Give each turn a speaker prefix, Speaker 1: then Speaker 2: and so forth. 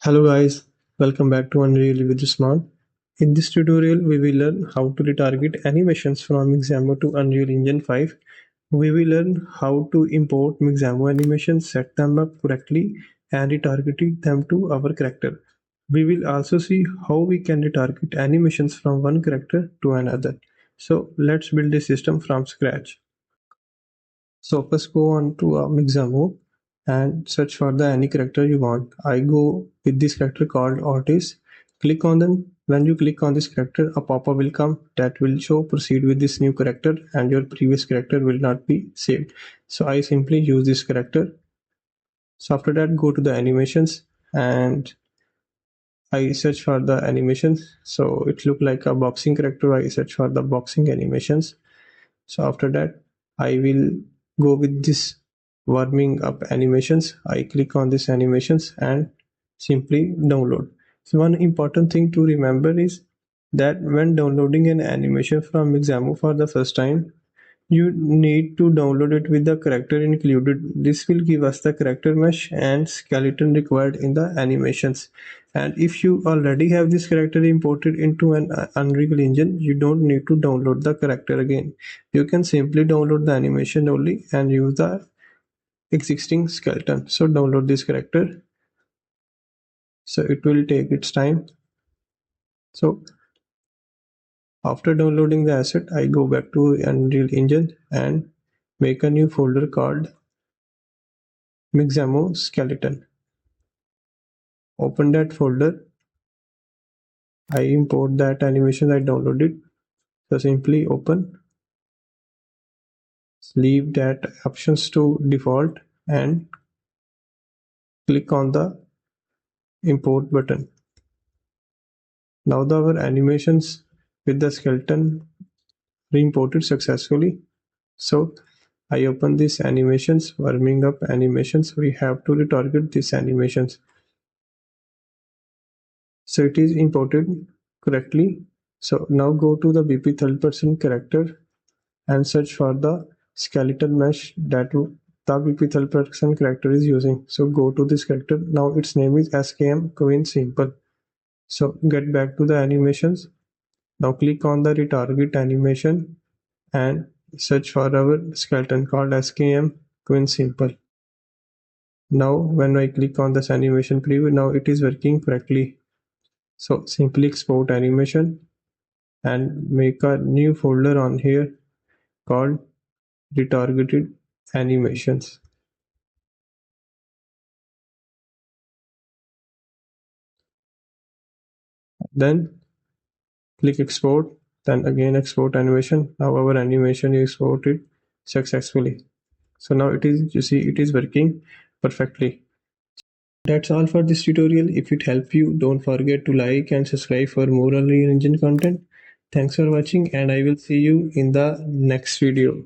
Speaker 1: Hello guys, welcome back to Unreal with Usman. In this tutorial, we will learn how to retarget animations from Mixamo to Unreal Engine 5. We will learn how to import Mixamo animations, set them up correctly, and retarget them to our character. We will also see how we can retarget animations from one character to another. So let's build a system from scratch. So first go on to Mixamo and search for the any character you want. I go with this character called Otis. Click on them. When you click on this character, a pop-up will come that will show proceed with this new character and your previous character will not be saved. So I simply use this character. So after that, go to the animations and I search for the animations. So it look like a boxing character. I search for the boxing animations. So after that, I will go with this warming up animations. I click on this animations and simply download. So one important thing to remember is that when downloading an animation from Mixamo for the first time, you need to download it with the character included. This will give us the character mesh and skeleton required in the animations. And if you already have this character imported into an Unreal Engine, you don't need to download the character again. You can simply download the animation only and use the existing skeleton. So download this character. So it will take its time. So after downloading the asset, I go back to Unreal Engine and make a new folder called Mixamo skeleton. Open that folder. I import that animation I downloaded. So simply open, leave that options to default and click on the import button. Now our animations with the skeleton re-imported successfully. So I open this animations, warming up animations. We have to retarget these animations. So it is imported correctly. So now go to the BP third person character and search for the skeleton mesh that the BP third person character is using. So go to this character. Now its name is SKM Queen Simple. So get back to the animations. Now click on the retarget animation and search for our skeleton called SKM Queen Simple. Now when I click on this animation preview, now it is working correctly. So simply export animation and make a new folder on here called retargeted animations. Then click export, then again export animation. Now our animation is exported successfully. So now it is, you see, it is working perfectly. That's all for this tutorial. If it helped you, don't forget to like and subscribe for more Unreal Engine content. Thanks for watching and I will see you in the next video.